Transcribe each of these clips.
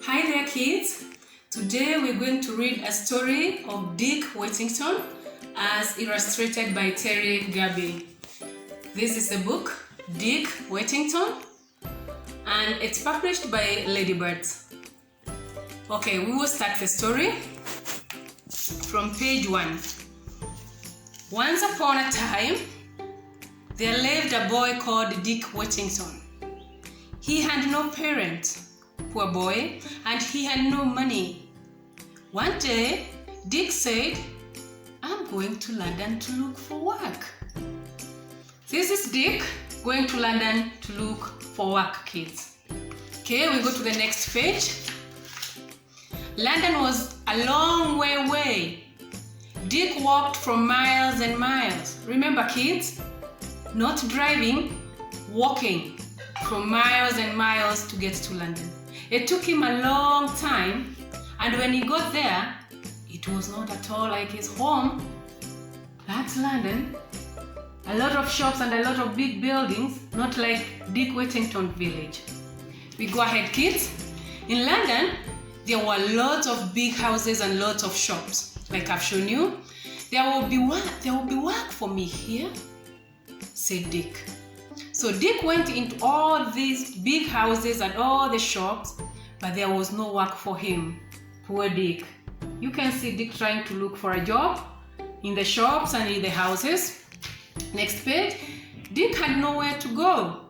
Hi there kids! Today we're going to read a story of Dick Whittington as illustrated by Terry Gabbey. This is the book Dick Whittington and it's published by Ladybird. Okay, we will start the story from page 1. Once upon a time, there lived a boy called Dick Whittington. He had no parents. Poor boy, and he had no money. One day, Dick said, I'm going to London to look for work. This is Dick going to London to look for work, kids. Okay, we go to the next page. London was a long way away. Dick walked for miles and miles. Remember, kids, not driving, walking from miles and miles to get to London. It took him a long time, and when he got there, it was not at all like his home. That's London. A lot of shops and a lot of big buildings, not like Dick Whittington village. We go ahead, kids. In London, there were lots of big houses and lots of shops. Like I've shown you, there will be work for me here, said Dick. So Dick went into all these big houses and all the shops, but there was no work for him. Poor Dick. You can see Dick trying to look for a job in the shops and in the houses. Next page. Dick had nowhere to go.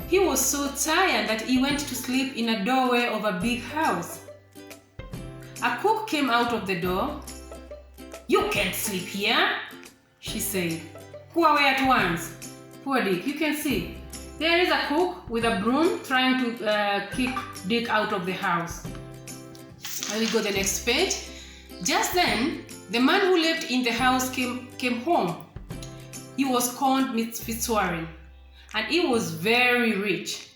He was so tired that he went to sleep in a doorway of a big house. A cook came out of the door. You can't sleep here, she said. Go away at once. Poor Dick, you can see. There is a cook with a broom trying to kick Dick out of the house. And we go to the next page. Just then, the man who lived in the house came home. He was called Mr. Fitzwarren, and he was very rich.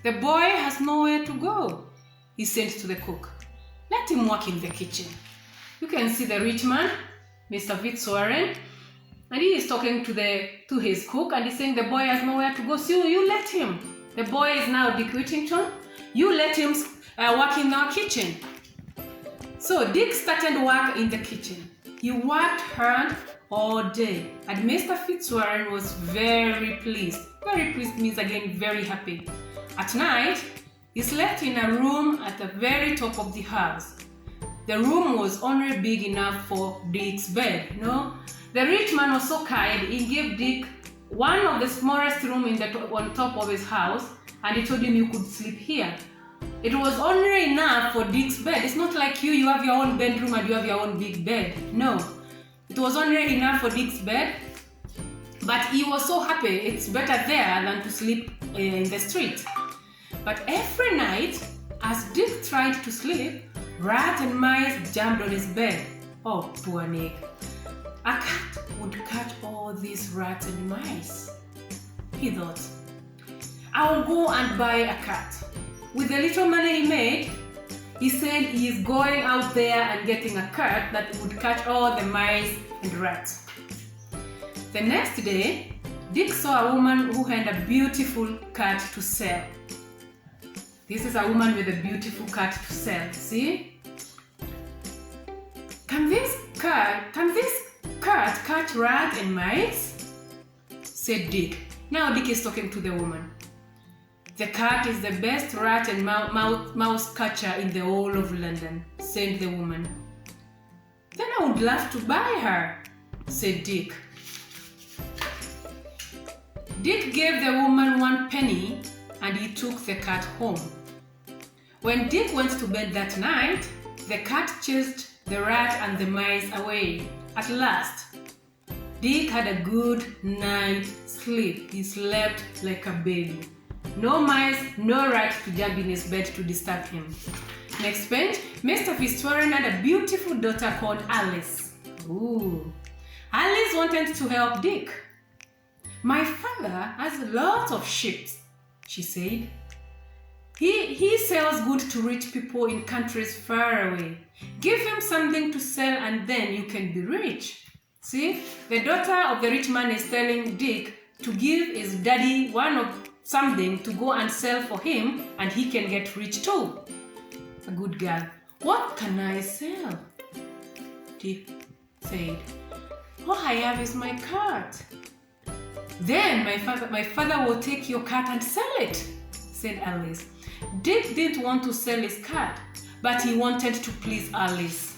The boy has nowhere to go, he said to the cook. Let him work in the kitchen. You can see the rich man, Mr. Fitzwarren, and he is talking to his cook, and he's saying the boy has nowhere to go, so you let him. The boy is now Dick Whittington. You let him work in our kitchen. So Dick started work in the kitchen. He worked hard all day, and Mr. Fitzwarren was very pleased. Very pleased means again very happy. At night, he slept in a room at the very top of the house. The room was only big enough for Dick's bed, you know. The rich man was so kind, he gave Dick one of the smallest rooms on top of his house, and he told him you could sleep here. It was only enough for Dick's bed. It's not like you have your own bedroom and you have your own big bed. No, it was only enough for Dick's bed, but he was so happy. It's better there than to sleep in the street. But every night, as Dick tried to sleep, rat and mice jumped on his bed. Oh, poor Nick. A cat would catch all these rats and mice. He thought, I'll go and buy a cat. With the little money he made, he said he is going out there and getting a cat that would catch all the mice and rats. The next day, Dick saw a woman who had a beautiful cat to sell. This is a woman with a beautiful cat to sell. See? Can this cat catch rat and mice? Said Dick. Now Dick is talking to the woman. The cat is the best rat and mouse catcher in the whole of London, said the woman. Then I would love to buy her, said Dick. Dick gave the woman 1 penny and he took the cat home. When Dick went to bed that night, the cat chased the rat and the mice away. At last, Dick had a good night's sleep. He slept like a baby. No mice, no rat to jump in his bed to disturb him. Next page, Mr. Fitzwarren had a beautiful daughter called Alice. Ooh. Alice wanted to help Dick. My father has lots of sheep, she said. He sells goods to rich people in countries far away. Give him something to sell and then you can be rich. See, the daughter of the rich man is telling Dick to give his daddy something to go and sell for him and he can get rich too. a good girl. What can I sell? Dick said. All I have is my cat. Then my father will take your cat and sell it, said Alice. Dick didn't want to sell his cat, but he wanted to please Alice.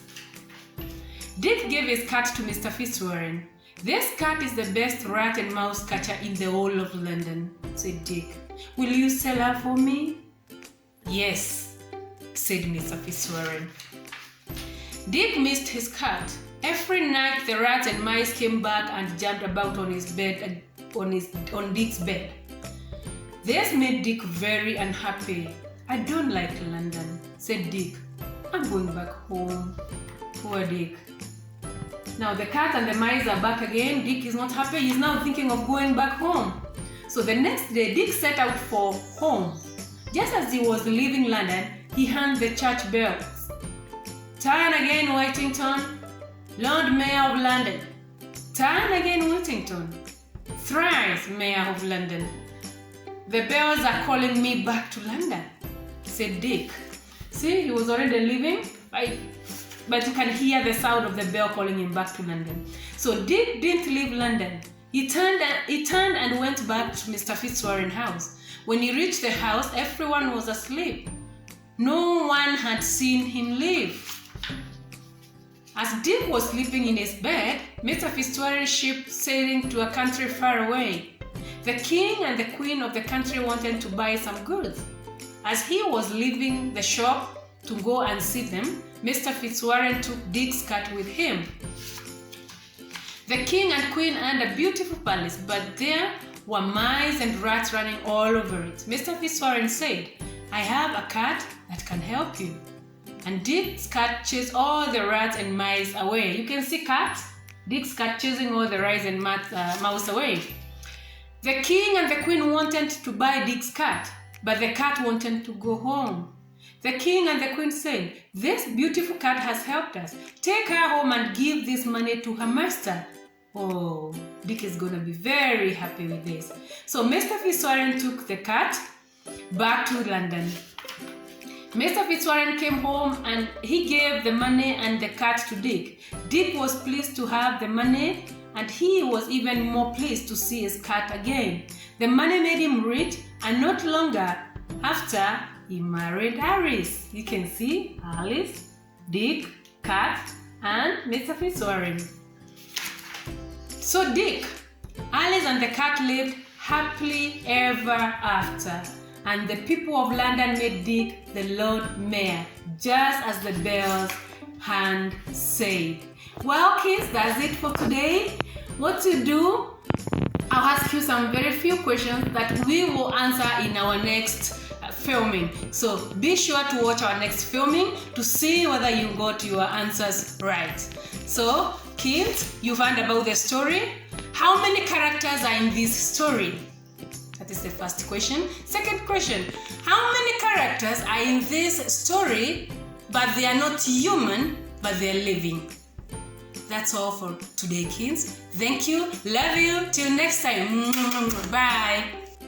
Dick gave his cat to Mr. Fitzwarren. This cat is the best rat and mouse catcher in the whole of London, said Dick. Will you sell her for me? Yes, said Mr. Fitzwarren. Dick missed his cat. Every night the rats and mice came back and jumped about on his bed, on Dick's bed. This made Dick very unhappy. I don't like London, said Dick. I'm going back home. Poor Dick. Now the cat and the mice are back again. Dick is not happy. He's now thinking of going back home. So the next day, Dick set out for home. Just as he was leaving London, he heard the church bells. Turn again, Whittington, Lord Mayor of London. Turn again, Whittington, thrice Mayor of London. The bells are calling me back to London, said Dick. See, he was already leaving, but you can hear the sound of the bell calling him back to London. So Dick didn't leave London. He turned and went back to Mr. Fitzwarren's house. When he reached the house, everyone was asleep. No one had seen him leave. As Dick was sleeping in his bed, Mr. Fitzwarren's ship sailing to a country far away. The king and the queen of the country wanted to buy some goods. As he was leaving the shop to go and see them, Mr. Fitzwarren took Dick's cat with him. The king and queen had a beautiful palace, but there were mice and rats running all over it. Mr. Fitzwarren said, I have a cat that can help you. And Dick's cat chased all the rats and mice away. You can see Dick's cat chasing all the rats and mouse away. The king and the queen wanted to buy Dick's cat, but the cat wanted to go home. The king and the queen said, this beautiful cat has helped us. Take her home and give this money to her master. Oh, Dick is going to be very happy with this. So Mr. Fitzwarren took the cat back to London. Mr. Fitzwarren came home and he gave the money and the cat to Dick. Dick was pleased to have the money and he was even more pleased to see his cat again. The money made him rich, and not longer after he married Alice. You can see Alice, Dick, cat, and Mr. Fitzwarren. So Dick, Alice and the cat lived happily ever after. And the people of London made Dick the Lord Mayor, just as the bells hand said. Well, kids, that's it for today. What to do? I'll ask you some very few questions that we will answer in our next filming. So be sure to watch our next filming to see whether you got your answers right. So, kids, you've heard about the story. How many characters are in this story? That is the first question. Second question, how many characters are in this story, but they are not human, but they are living? That's all for today, kids. Thank you. Love you. Till next time. Bye.